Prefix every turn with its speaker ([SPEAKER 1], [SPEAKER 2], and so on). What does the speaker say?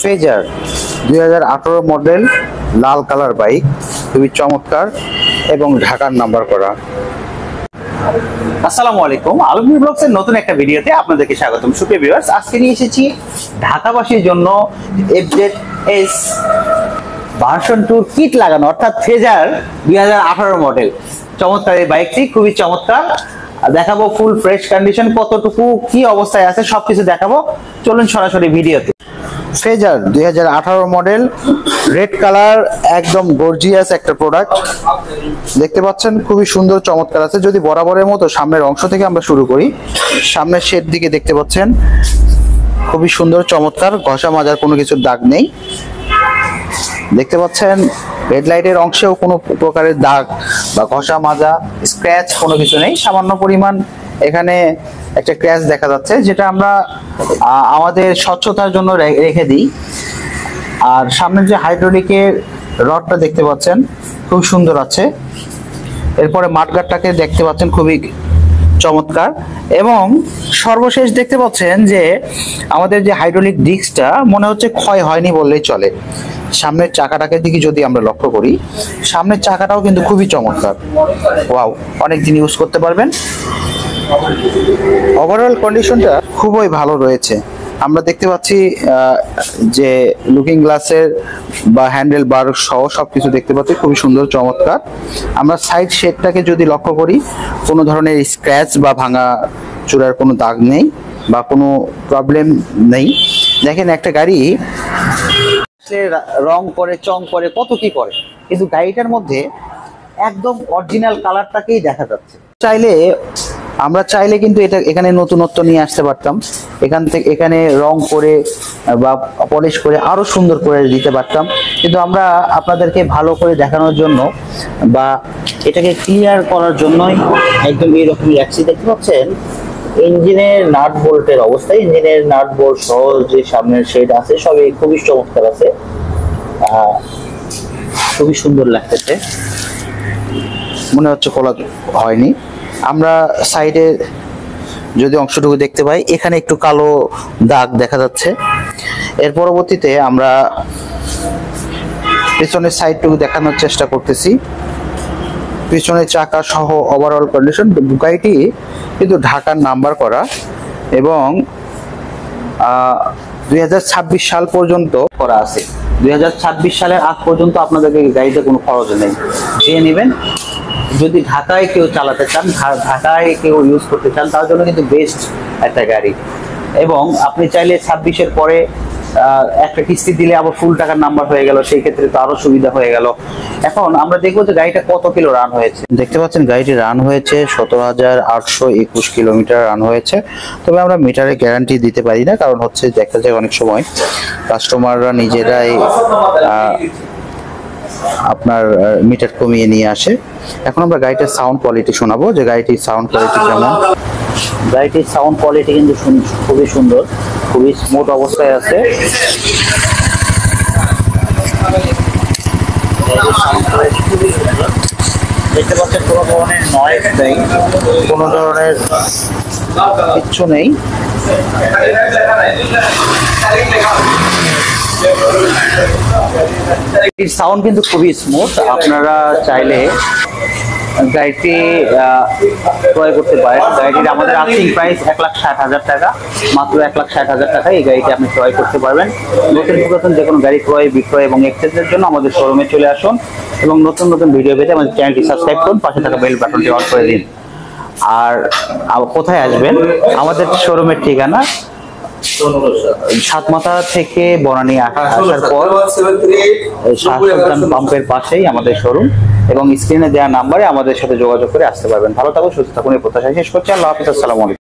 [SPEAKER 1] Phasor 2018 model লাল colour bike, খুবই চমৎকার এবং ঢাকার নাম্বার করা।
[SPEAKER 2] আসসালামু আলাইকুম, আলমগীর ব্লগস এর নতুন একটা ভিডিওতে আপনাদেরকে স্বাগতম। সুপ্রিয় ভিউয়ার্স, আজকে নিয়ে এসেছি ঢাকাবাসীর জন্য FZS ভার্সন 2 কিট লাগানো, অর্থাৎ ফেজার 2018 মডেল। চমৎকার এই বাইকটি, খুবই চমৎকার। দেখাবো ফুল ফ্রেশ কন্ডিশন, কতটুকু কি অবস্থায় আছে সবকিছু দেখাবো। চলুন সরাসরি ভিডিওতে।
[SPEAKER 1] ফেজার 2018 মডেল, রেড কালার, একদম গর্জিয়াস একটা প্রোডাক্ট। দেখতে পাচ্ছেন খুবই সুন্দর চমৎকার আছে। যদি বরাবরের মতো সামনের অংশ থেকে আমরা শুরু করি, সামনের শেড দিকে দেখতে পাচ্ছেন খুবই সুন্দর চমৎকার, ঘষা মাজার কোনো কিছুর দাগ নেই। দেখতে পাচ্ছেন হেডলাইটের অংশেও কোনো প্রকারের দাগ বা ঘষা মাজা স্ক্র্যাচ কোনো কিছু নেই। সামান্য পরিমাণ এখানে একটা ক্র্যাচ দেখা যাচ্ছে, যেটা আমরা আমাদের স্বচ্ছতার জন্য রেখে দিই। আর সামনের যে হাইড্রোলিকের রডটা দেখতে পাচ্ছেন খুব সুন্দর আছে। এরপরে মাঠগাটটাকে দেখতে পাচ্ছেন খুবই চমৎকার, এবং সর্বশেষ দেখতে পাচ্ছেন যে আমাদের যে হাইড্রোলিক ডিস্কটা মনে হচ্ছে ক্ষয় হয়নি বললেই চলে। সামনের চাকাটাকে দিকে যদি আমরা লক্ষ্য করি, সামনের চাকাটাও কিন্তু খুবই চমৎকার। ওয়াও, অনেকদিন ইউজ করতে পারবেন। ওভারঅল কন্ডিশনটা খুবই ভালো রয়েছে। আমরা দেখতে পাচ্ছি যে লুকিং গ্লাসের বা হ্যান্ডেল বার সহ সবকিছু দেখতে পাচ্ছি, খুবই সুন্দর চমৎকার। আমরা সাইড শেডটাকে যদি লক্ষ্য করি, কোনো ধরনের স্ক্র্যাচ বা ভাঙা চূড়ার কোনো দাগ নেই বা কোনো প্রবলেম নেই। দেখেন, একটা গাড়ি রং করে, চং করে, কত কি করে, কিন্তু গাড়িটার মধ্যে একদম অরিজিনাল কালারটাকেই দেখা যাচ্ছে। আমরা চাইলে কিন্তু এটা এখানে নতুনত্ব নিয়ে আসতে পারতাম, এখানে রং করে বা পলিশ করে আরো সুন্দর করে দিতে পারতাম, কিন্তু আমরা আপনাদেরকে ভালো করে দেখানোর জন্য বা এটাকে ক্লিয়ার করার জন্যই একদম এইরকমই রাখছি। দেখতে পাচ্ছেন ইঞ্জিনের নাট বোল্টের অবস্থা, ইঞ্জিনের নাট বোল্ট সহ যে সামনের শেড আছে সবই খুবই চমৎকার আছে, খুবই সুন্দর লাগতেছে, মনে হচ্ছে খোলা হয়নি। আমরা সাইডে যদি অংশটুকু দেখতে পাই, এখানে একটু কালো দাগ দেখা যাচ্ছে। এর পরবর্তীতে আমরা পিছনের সাইডটুকু দেখানোর চেষ্টা করতেছি। পিছনের চাকা সহ ওভারঅল কন্ডিশন, গাড়িটি কিন্তু ঢাকার নাম্বার করা এবং 2026 সাল পর্যন্ত করা আছে। 2026 সালের আগ পর্যন্ত আপনাদেরকে গাড়িতে কোনো খরচ নেই, যে নেবেন। যদি ঢাকায় কেউ চালাতে চান, ঢাকায় কেউ ইউজ করতে চান, তার জন্য কিন্তু বেস্ট একটা গাড়ি। এবং আপনি চাইলে 26-এর পরে একটা কিস্তি দিলে আবার ফুল টাকার নাম্বার হয়ে গেল, সেই ক্ষেত্রে তো আরো সুবিধা হয়ে গেল। এখন আমরা দেখবো যে গাড়িটা কত কিলো রান হয়েছে। দেখতে পাচ্ছেন গাড়িটি রান হয়েছে 17,821 কিলোমিটার রান হয়েছে। তবে আমরা মিটারে গ্যারান্টি দিতে পারি না, কারণ হচ্ছে দেখা যায় অনেক সময় কাস্টমাররা নিজেরাই আপনার মিটার কমিয়ে নিয়ে আসে। এখন আমরা গাড়িটার সাউন্ড কোয়ালিটি শোনাবো, যে গাড়িটির সাউন্ড কোয়ালিটি কেমন। গাড়িটির সাউন্ড কোয়ালিটি কিন্তু খুবই সুন্দর, খুবই স্মুথ অবস্থায় আছে। দেখতে পাচ্ছেন কোনো ধরনের নয়েজ নেই, কোনো ধরনের কিচ্ছু নেই। সাউন্ড কিন্তু খুবই স্মুথ। আপনারা চাইলে গাড়িটি ক্রয় করতে পারেন। গাড়িটির আমাদের আস্কিং প্রাইস 1,60,000 টাকা, মাত্র 1,60,000 টাকা এই গাড়িটি আপনি ক্রয় করতে পারবেন। নতুন পুরাতন যে কোনো গাড়ি ক্রয়, বিক্রয় এবং এক্সচেঞ্জের জন্য আমাদের শোরুমে চলে আসুন এবং নতুন নতুন ভিডিও পেতে আমাদের চ্যানেলটি সাবস্ক্রাইব করুন, পাশে থাকা বেল বাটনটি অন করে দিন। আর কোথায় আসবেন? আমাদের শোরুমের ঠিকানা সাতমাথা থেকে বনানী আসার পর শাহ সুলতান পাম্পের পাশেই আমাদের শোরুম, এবং স্ক্রিনে দেওয়া নাম্বারে আমাদের সাথে যোগাযোগ করে আসতে পারবেন। ভালো থাকুন, সুস্থ থাকুন, এই প্রত্যাশা শেষ করছি। আল্লাহ হাফেজ, আসসালামু আলাইকুম।